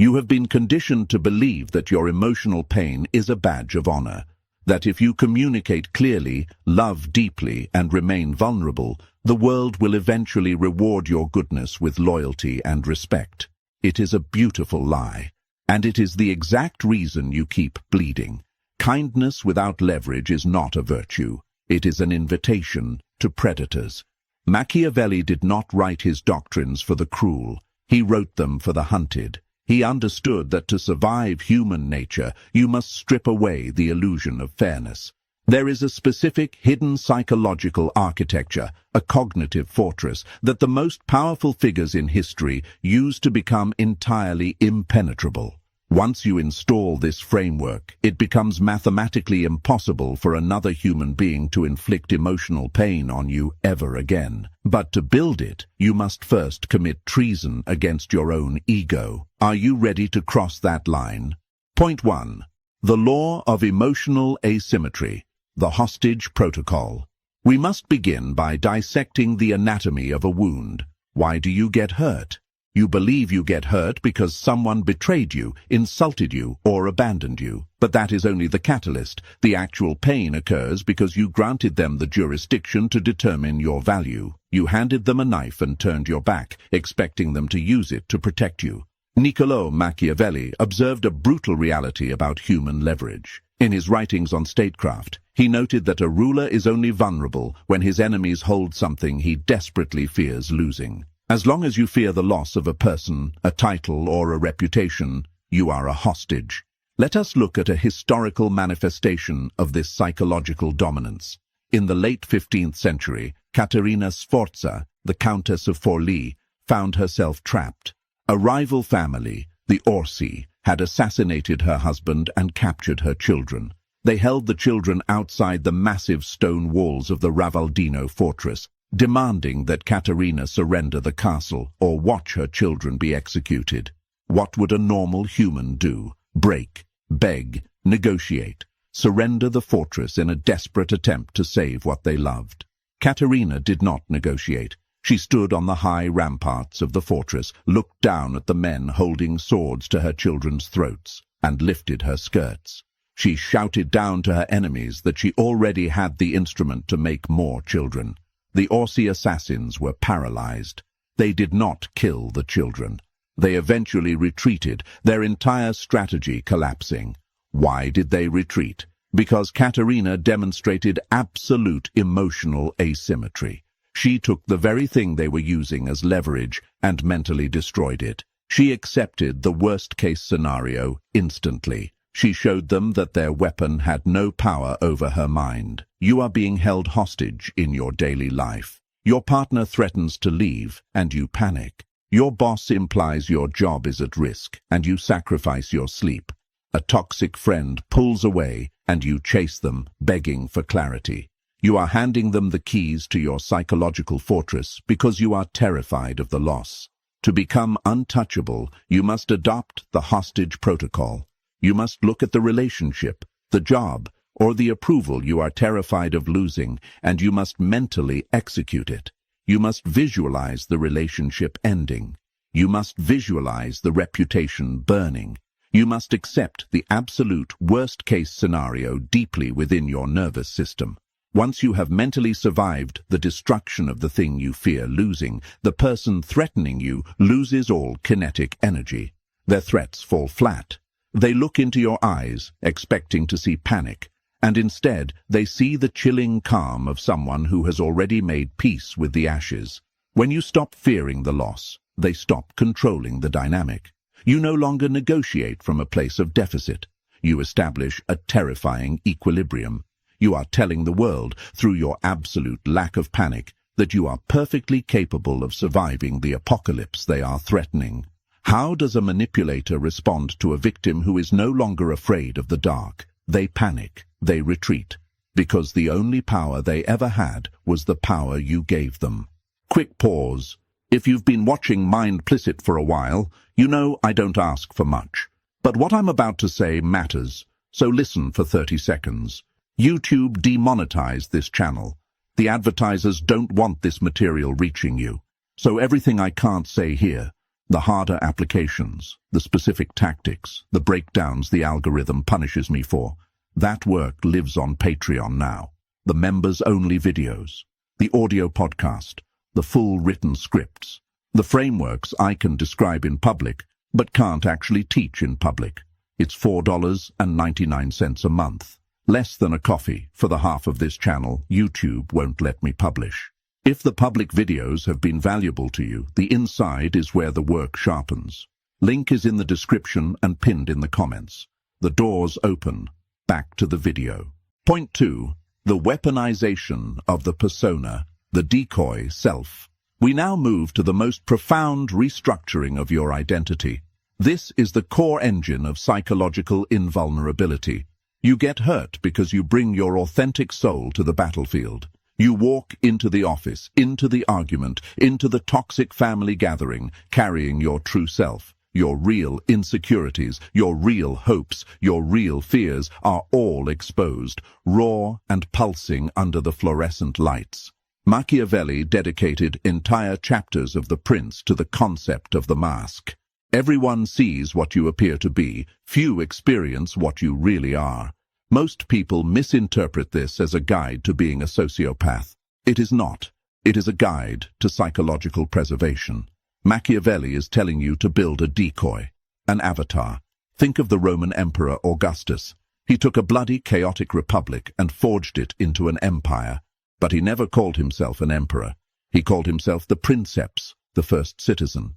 You have been conditioned to believe that your emotional pain is a badge of honor, that if you communicate clearly, love deeply, and remain vulnerable, the world will eventually reward your goodness with loyalty and respect. It is a beautiful lie, and it is the exact reason you keep bleeding. Kindness without leverage is not a virtue. It is an invitation to predators. Machiavelli did not write his doctrines for the cruel. He wrote them for the hunted. He understood that to survive human nature, you must strip away the illusion of fairness. There is a specific hidden psychological architecture, a cognitive fortress, that the most powerful figures in history use to become entirely impenetrable. Once you install this framework, it becomes mathematically impossible for another human being to inflict emotional pain on you ever again. But to build it, you must first commit treason against your own ego. Are you ready to cross that line? Point 1. The law of emotional asymmetry, the hostage protocol. We must begin by dissecting the anatomy of a wound. Why do you get hurt? You believe you get hurt because someone betrayed you, insulted you, or abandoned you. But that is only the catalyst. The actual pain occurs because you granted them the jurisdiction to determine your value. You handed them a knife and turned your back, expecting them to use it to protect you. Niccolò Machiavelli observed a brutal reality about human leverage. In his writings on statecraft, he noted that a ruler is only vulnerable when his enemies hold something he desperately fears losing. As long as you fear the loss of a person, a title, or a reputation, you are a hostage. Let us look at a historical manifestation of this psychological dominance. In the late 15th century, Caterina Sforza, the Countess of Forlì, found herself trapped. A rival family, the Orsi, had assassinated her husband and captured her children. They held the children outside the massive stone walls of the Ravaldino fortress, demanding that Caterina surrender the castle or watch her children be executed. What would a normal human do? Break, beg, negotiate, surrender the fortress in a desperate attempt to save what they loved. Caterina did not negotiate. She stood on the high ramparts of the fortress, looked down at the men holding swords to her children's throats, and lifted her skirts. She shouted down to her enemies that she already had the instrument to make more children. The Orsi assassins were paralyzed. They did not kill the children. They eventually retreated, their entire strategy collapsing. Why did they retreat? Because Caterina demonstrated absolute emotional asymmetry. She took the very thing they were using as leverage and mentally destroyed it. She accepted the worst-case scenario instantly. She showed them that their weapon had no power over her mind. You are being held hostage in your daily life. Your partner threatens to leave, and you panic. Your boss implies your job is at risk, and you sacrifice your sleep. A toxic friend pulls away, and you chase them, begging for clarity. You are handing them the keys to your psychological fortress because you are terrified of the loss. To become untouchable, you must adopt the hostage protocol. You must look at the relationship, the job, or the approval you are terrified of losing, and you must mentally execute it. You must visualize the relationship ending. You must visualize the reputation burning. You must accept the absolute worst-case scenario deeply within your nervous system. Once you have mentally survived the destruction of the thing you fear losing, the person threatening you loses all kinetic energy. Their threats fall flat. They look into your eyes, expecting to see panic, and instead they see the chilling calm of someone who has already made peace with the ashes. When you stop fearing the loss, they stop controlling the dynamic. You no longer negotiate from a place of deficit. You establish a terrifying equilibrium. You are telling the world, through your absolute lack of panic, that you are perfectly capable of surviving the apocalypse they are threatening. How does a manipulator respond to a victim who is no longer afraid of the dark? They panic, they retreat, because the only power they ever had was the power you gave them. Quick pause. If you've been watching Mindplicit for a while, you know I don't ask for much. But what I'm about to say matters, so listen for 30 seconds. YouTube demonetized this channel. The advertisers don't want this material reaching you. So everything I can't say here, The harder applications, the specific tactics, the breakdowns the algorithm punishes me for, that work lives on Patreon now. The members-only videos, the audio podcast, the full written scripts, the frameworks I can describe in public, but can't actually teach in public. It's $4.99 a month. Less than a coffee for the half of this channel YouTube won't let me publish. If the public videos have been valuable to you, the inside is where the work sharpens. Link is in the description and pinned in the comments. The doors open. Back to the video. Point 2. The weaponization of the persona, the decoy self. We now move to the most profound restructuring of your identity. This is the core engine of psychological invulnerability. You get hurt because you bring your authentic soul to the battlefield. You walk into the office, into the argument, into the toxic family gathering, carrying your true self. Your real insecurities, your real hopes, your real fears are all exposed, raw and pulsing under the fluorescent lights. Machiavelli dedicated entire chapters of The Prince to the concept of the mask. Everyone sees what you appear to be, few experience what you really are. Most people misinterpret this as a guide to being a sociopath. It is not. It is a guide to psychological preservation. Machiavelli is telling you to build a decoy, an avatar. Think of the Roman Emperor Augustus. He took a bloody, chaotic republic and forged it into an empire. But he never called himself an emperor. He called himself the princeps, the first citizen.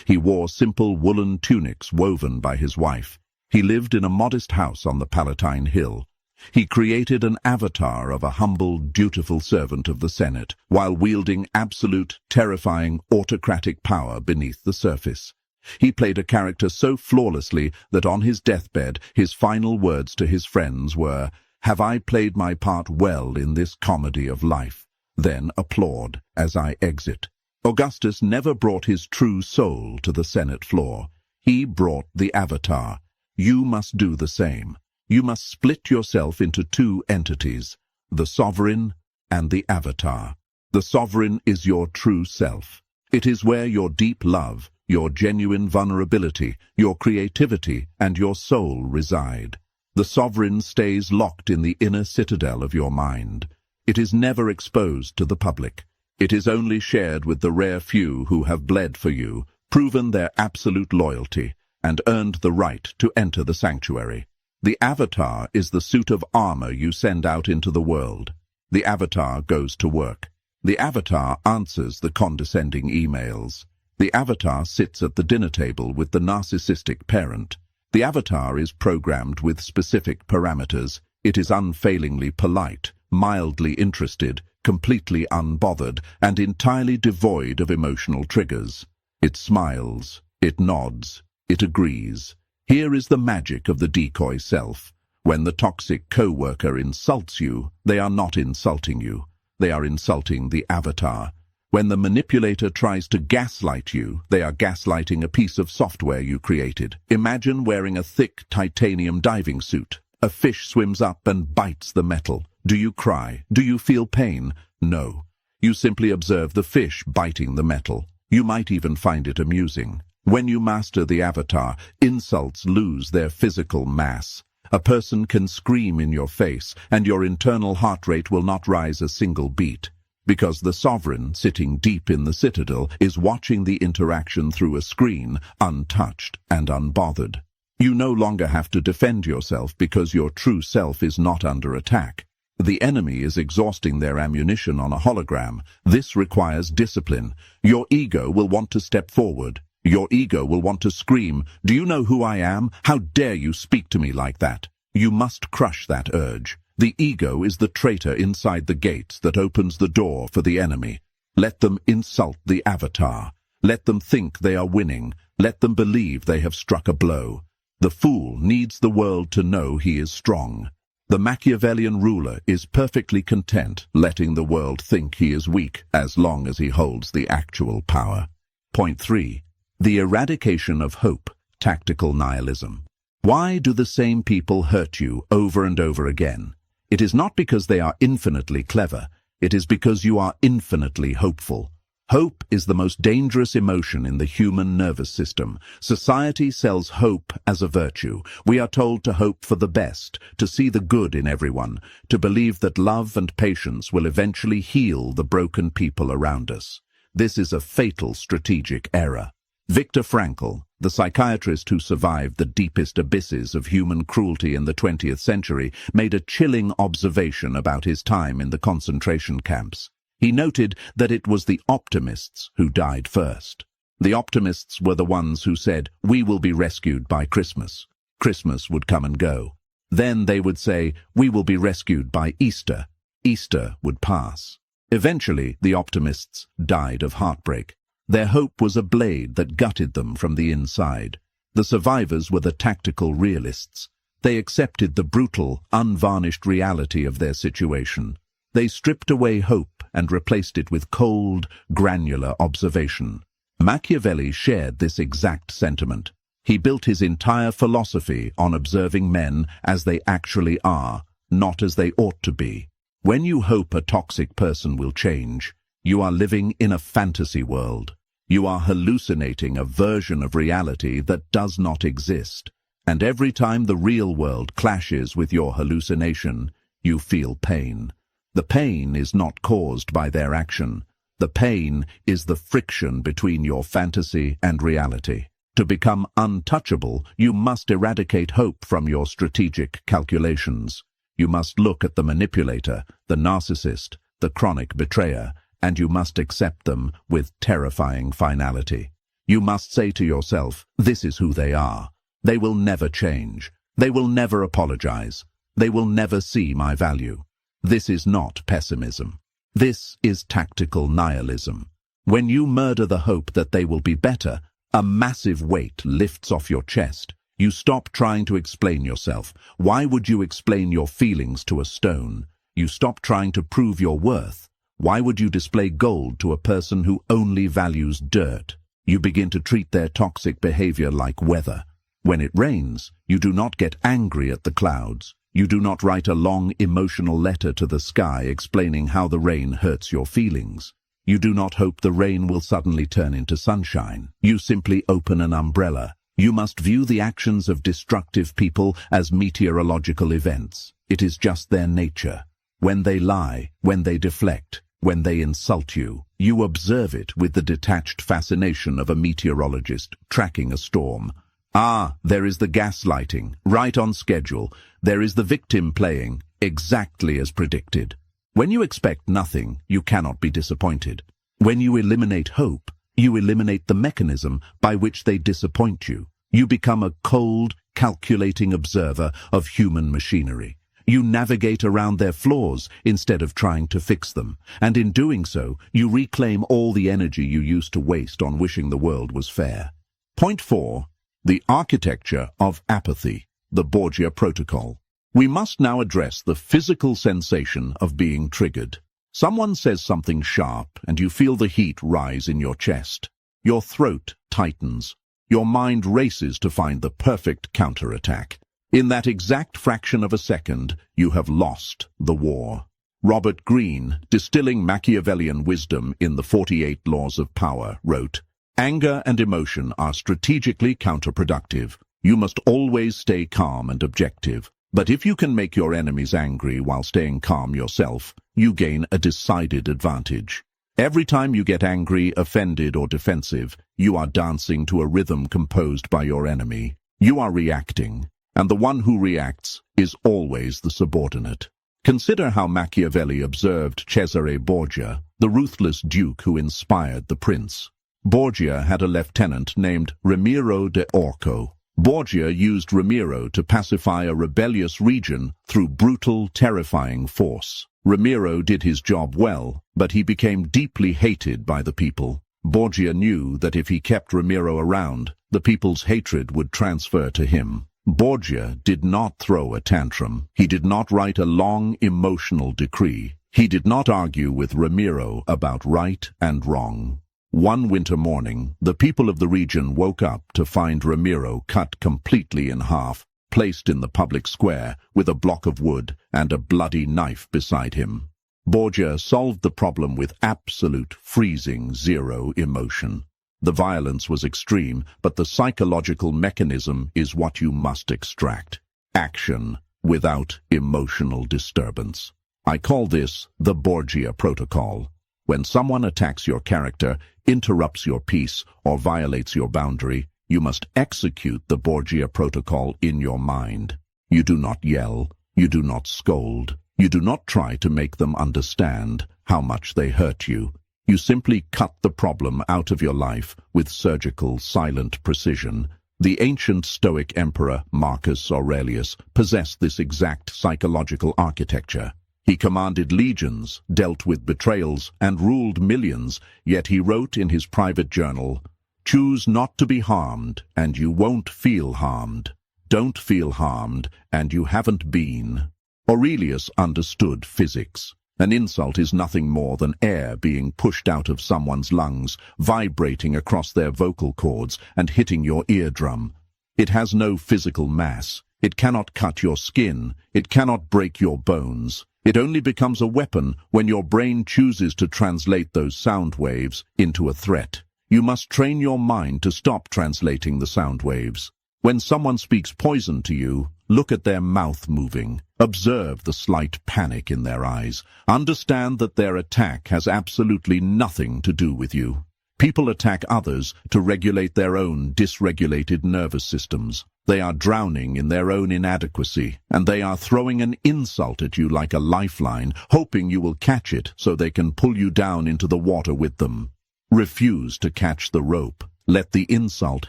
He wore simple woolen tunics woven by his wife. He lived in a modest house on the Palatine Hill. He created an avatar of a humble, dutiful servant of the Senate, while wielding absolute, terrifying, autocratic power beneath the surface. He played a character so flawlessly that on his deathbed, his final words to his friends were, "Have I played my part well in this comedy of life? Then applaud as I exit." Augustus never brought his true soul to the Senate floor. He brought the avatar. You must do the same. You must split yourself into two entities, the sovereign and the avatar. The sovereign is your true self. It is where your deep love, your genuine vulnerability, your creativity, and your soul reside. The sovereign stays locked in the inner citadel of your mind. It is never exposed to the public. It is only shared with the rare few who have bled for you, proven their absolute loyalty, and earned the right to enter the sanctuary. The avatar is the suit of armor you send out into the world. The avatar goes to work. The avatar answers the condescending emails. The avatar sits at the dinner table with the narcissistic parent. The avatar is programmed with specific parameters. It is unfailingly polite, mildly interested, completely unbothered, and entirely devoid of emotional triggers. It smiles, it nods, it agrees. Here is the magic of the decoy self. When the toxic co-worker insults you, they are not insulting you. They are insulting the avatar. When the manipulator tries to gaslight you, they are gaslighting a piece of software you created. Imagine wearing a thick titanium diving suit. A fish swims up and bites the metal. Do you cry? Do you feel pain? No. You simply observe the fish biting the metal. You might even find it amusing. When you master the avatar, insults lose their physical mass. A person can scream in your face, and your internal heart rate will not rise a single beat, because the sovereign, sitting deep in the citadel, is watching the interaction through a screen, untouched and unbothered. You no longer have to defend yourself because your true self is not under attack. The enemy is exhausting their ammunition on a hologram. This requires discipline. Your ego will want to step forward. Your ego will want to scream, "Do you know who I am? How dare you speak to me like that?" You must crush that urge. The ego is the traitor inside the gates that opens the door for the enemy. Let them insult the avatar. Let them think they are winning. Let them believe they have struck a blow. The fool needs the world to know he is strong. The Machiavellian ruler is perfectly content letting the world think he is weak as long as he holds the actual power. Point 3. The eradication of hope, tactical nihilism. Why do the same people hurt you over and over again? It is not because they are infinitely clever. It is because you are infinitely hopeful. Hope is the most dangerous emotion in the human nervous system. Society sells hope as a virtue. We are told to hope for the best, to see the good in everyone, to believe that love and patience will eventually heal the broken people around us. This is a fatal strategic error. Viktor Frankl, the psychiatrist who survived the deepest abysses of human cruelty in the 20th century, made a chilling observation about his time in the concentration camps. He noted that it was the optimists who died first. The optimists were the ones who said, "We will be rescued by Christmas." Christmas would come and go. Then they would say, "We will be rescued by Easter." Easter would pass. Eventually, the optimists died of heartbreak. Their hope was a blade that gutted them from the inside. The survivors were the tactical realists. They accepted the brutal, unvarnished reality of their situation. They stripped away hope and replaced it with cold, granular observation. Machiavelli shared this exact sentiment. He built his entire philosophy on observing men as they actually are, not as they ought to be. When you hope a toxic person will change, you are living in a fantasy world. You are hallucinating a version of reality that does not exist. And every time the real world clashes with your hallucination, you feel pain. The pain is not caused by their action. The pain is the friction between your fantasy and reality. To become untouchable, you must eradicate hope from your strategic calculations. You must look at the manipulator, the narcissist, the chronic betrayer, and you must accept them with terrifying finality. You must say to yourself, "This is who they are. They will never change. They will never apologize. They will never see my value." This is not pessimism. This is tactical nihilism. When you murder the hope that they will be better, a massive weight lifts off your chest. You stop trying to explain yourself. Why would you explain your feelings to a stone? You stop trying to prove your worth. Why would you display gold to a person who only values dirt? You begin to treat their toxic behavior like weather. When it rains, you do not get angry at the clouds. You do not write a long emotional letter to the sky explaining how the rain hurts your feelings. You do not hope the rain will suddenly turn into sunshine. You simply open an umbrella. You must view the actions of destructive people as meteorological events. It is just their nature. When they lie, when they deflect, when they insult you, you observe it with the detached fascination of a meteorologist tracking a storm. Ah, there is the gaslighting, right on schedule. There is the victim playing, exactly as predicted. When you expect nothing, you cannot be disappointed. When you eliminate hope, you eliminate the mechanism by which they disappoint you. You become a cold, calculating observer of human machinery. You navigate around their flaws instead of trying to fix them. And in doing so, you reclaim all the energy you used to waste on wishing the world was fair. Point 4. The architecture of apathy, the Borgia Protocol. We must now address the physical sensation of being triggered. Someone says something sharp and you feel the heat rise in your chest. Your throat tightens. Your mind races to find the perfect counterattack. In that exact fraction of a second, you have lost the war. Robert Greene, distilling Machiavellian wisdom in the 48 Laws of Power, wrote, "Anger and emotion are strategically counterproductive. You must always stay calm and objective. But if you can make your enemies angry while staying calm yourself, you gain a decided advantage. Every time you get angry, offended, or defensive, you are dancing to a rhythm composed by your enemy. You are reacting, and the one who reacts is always the subordinate." Consider how Machiavelli observed Cesare Borgia, the ruthless duke who inspired the prince. Borgia had a lieutenant named Ramiro de Orco. Borgia used Ramiro to pacify a rebellious region through brutal, terrifying force. Ramiro did his job well, but he became deeply hated by the people. Borgia knew that if he kept Ramiro around, the people's hatred would transfer to him. Borgia did not throw a tantrum. He did not write a long, emotional decree. He did not argue with Ramiro about right and wrong. One winter morning, the people of the region woke up to find Ramiro cut completely in half, placed in the public square with a block of wood and a bloody knife beside him. Borgia solved the problem with absolute freezing zero emotion. The violence was extreme, but the psychological mechanism is what you must extract. Action without emotional disturbance. I call this the Borgia Protocol. When someone attacks your character, interrupts your peace, or violates your boundary, you must execute the Borgia Protocol in your mind. You do not yell, you do not scold, you do not try to make them understand how much they hurt you. You simply cut the problem out of your life with surgical, silent precision. The ancient Stoic emperor Marcus Aurelius possessed this exact psychological architecture. He commanded legions, dealt with betrayals, and ruled millions, yet he wrote in his private journal, "Choose not to be harmed, and you won't feel harmed. Don't feel harmed, and you haven't been." Aurelius understood physics. An insult is nothing more than air being pushed out of someone's lungs, vibrating across their vocal cords and hitting your eardrum. It has no physical mass. It cannot cut your skin. It cannot break your bones. It only becomes a weapon when your brain chooses to translate those sound waves into a threat. You must train your mind to stop translating the sound waves. When someone speaks poison to you, look at their mouth moving. Observe the slight panic in their eyes. Understand that their attack has absolutely nothing to do with you. People attack others to regulate their own dysregulated nervous systems. They are drowning in their own inadequacy, and they are throwing an insult at you like a lifeline, hoping you will catch it so they can pull you down into the water with them. Refuse to catch the rope. Let the insult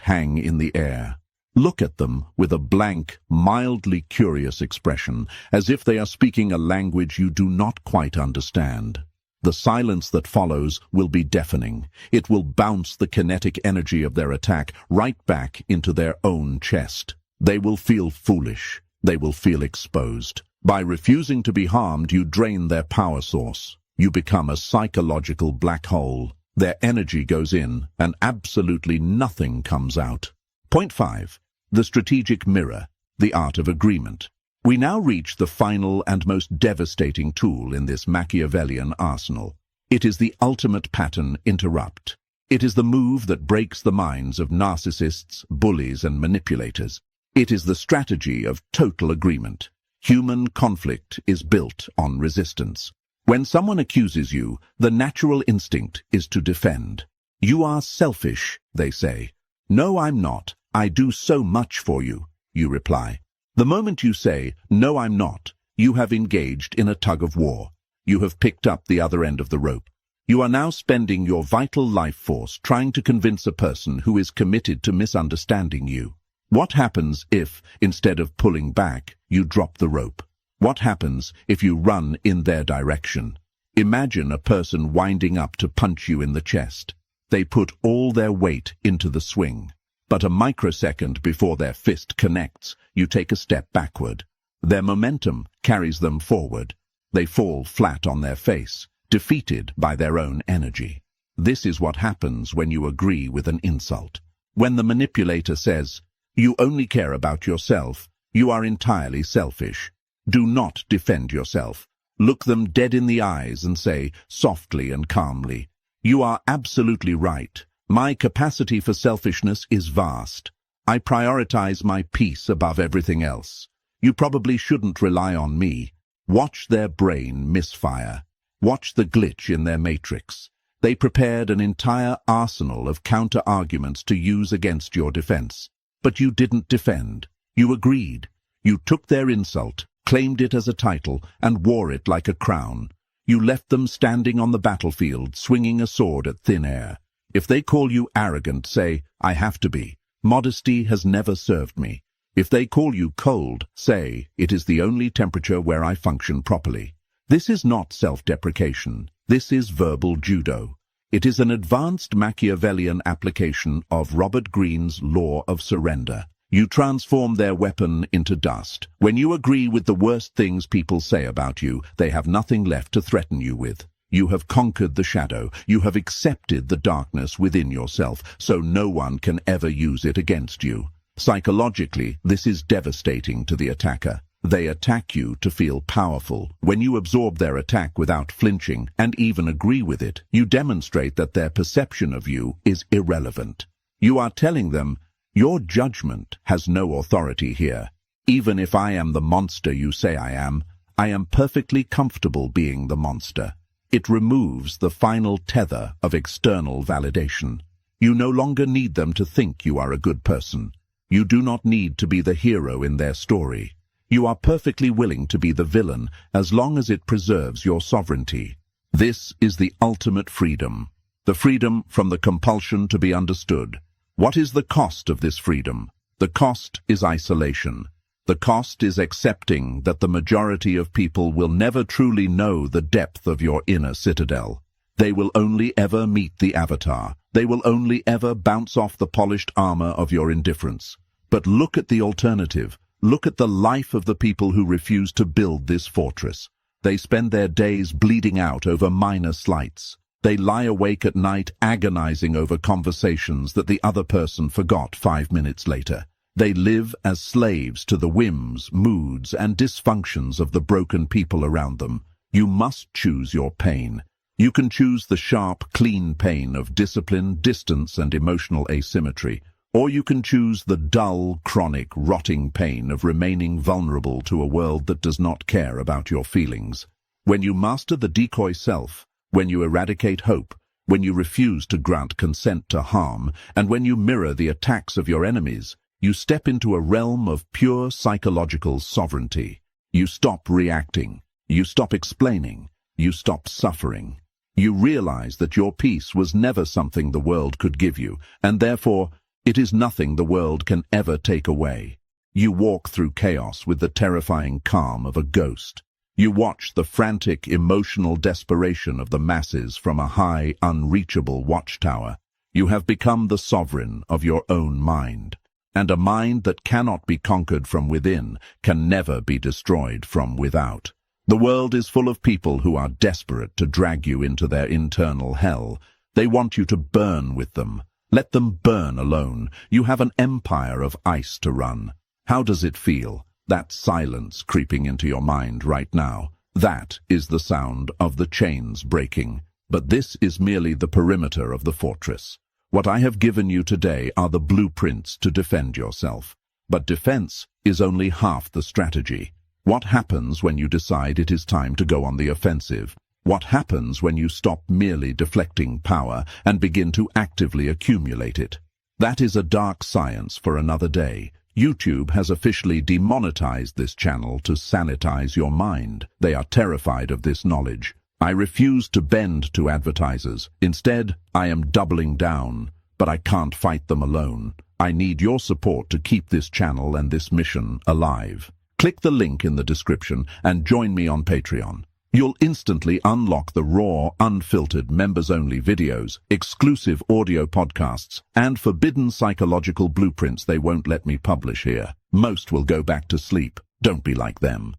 hang in the air. Look at them with a blank, mildly curious expression, as if they are speaking a language you do not quite understand. The silence that follows will be deafening. It will bounce the kinetic energy of their attack right back into their own chest. They will feel foolish. They will feel exposed. By refusing to be harmed, you drain their power source. You become a psychological black hole. Their energy goes in, and absolutely nothing comes out. Point 5. The strategic mirror, the art of agreement. We now reach the final and most devastating tool in this Machiavellian arsenal. It is the ultimate pattern interrupt. It is the move that breaks the minds of narcissists, bullies, and manipulators. It is the strategy of total agreement. Human conflict is built on resistance. When someone accuses you, the natural instinct is to defend. "You are selfish," they say. "No, I'm not. I do so much for you," you reply. The moment you say, "No, I'm not," you have engaged in a tug of war. You have picked up the other end of the rope. You are now spending your vital life force trying to convince a person who is committed to misunderstanding you. What happens if, instead of pulling back, you drop the rope? What happens if you run in their direction? Imagine a person winding up to punch you in the chest. They put all their weight into the swing. But a microsecond before their fist connects, you take a step backward. Their momentum carries them forward. They fall flat on their face, defeated by their own energy. This is what happens when you agree with an insult. When the manipulator says, "You only care about yourself," you are entirely selfish. Do not defend yourself. Look them dead in the eyes and say, softly and calmly, "You are absolutely right. My capacity for selfishness is vast. I prioritize my peace above everything else. You probably shouldn't rely on me." Watch their brain misfire. Watch the glitch in their matrix. They prepared an entire arsenal of counter-arguments to use against your defense. But you didn't defend. You agreed. You took their insult, claimed it as a title, and wore it like a crown. You left them standing on the battlefield, swinging a sword at thin air. If they call you arrogant, say, "I have to be. Modesty has never served me." If they call you cold, say, "It is the only temperature where I function properly." This is not self-deprecation. This is verbal judo. It is an advanced Machiavellian application of Robert Greene's law of surrender. You transform their weapon into dust. When you agree with the worst things people say about you, they have nothing left to threaten you with. You have conquered the shadow. You have accepted the darkness within yourself, so no one can ever use it against you. Psychologically, this is devastating to the attacker. They attack you to feel powerful. When you absorb their attack without flinching and even agree with it, you demonstrate that their perception of you is irrelevant. You are telling them, your judgment has no authority here. Even if I am the monster you say I am perfectly comfortable being the monster. It removes the final tether of external validation. You no longer need them to think you are a good person. You do not need to be the hero in their story. You are perfectly willing to be the villain as long as it preserves your sovereignty. This is the ultimate freedom. The freedom from the compulsion to be understood. What is the cost of this freedom? The cost is isolation. The cost is accepting that the majority of people will never truly know the depth of your inner citadel. They will only ever meet the avatar. They will only ever bounce off the polished armor of your indifference. But look at the alternative. Look at the life of the people who refuse to build this fortress. They spend their days bleeding out over minor slights. They lie awake at night agonizing over conversations that the other person forgot 5 minutes later. They live as slaves to the whims, moods, and dysfunctions of the broken people around them. You must choose your pain. You can choose the sharp, clean pain of discipline, distance, and emotional asymmetry. Or you can choose the dull, chronic, rotting pain of remaining vulnerable to a world that does not care about your feelings. When you master the decoy self, when you eradicate hope, when you refuse to grant consent to harm, and when you mirror the attacks of your enemies, you step into a realm of pure psychological sovereignty. You stop reacting. You stop explaining. You stop suffering. You realize that your peace was never something the world could give you, and therefore, it is nothing the world can ever take away. You walk through chaos with the terrifying calm of a ghost. You watch the frantic, emotional desperation of the masses from a high, unreachable watchtower. You have become the sovereign of your own mind. And a mind that cannot be conquered from within can never be destroyed from without. The world is full of people who are desperate to drag you into their internal hell. They want you to burn with them. Let them burn alone. You have an empire of ice to run. How does it feel? That silence creeping into your mind right now. That is the sound of the chains breaking. But this is merely the perimeter of the fortress. What I have given you today are the blueprints to defend yourself. But defense is only half the strategy. What happens when you decide it is time to go on the offensive? What happens when you stop merely deflecting power and begin to actively accumulate it? That is a dark science for another day. YouTube has officially demonetized this channel to sanitize your mind. They are terrified of this knowledge. I refuse to bend to advertisers. Instead, I am doubling down, but I can't fight them alone. I need your support to keep this channel and this mission alive. Click the link in the description and join me on Patreon. You'll instantly unlock the raw, unfiltered, members-only videos, exclusive audio podcasts, and forbidden psychological blueprints they won't let me publish here. Most will go back to sleep. Don't be like them.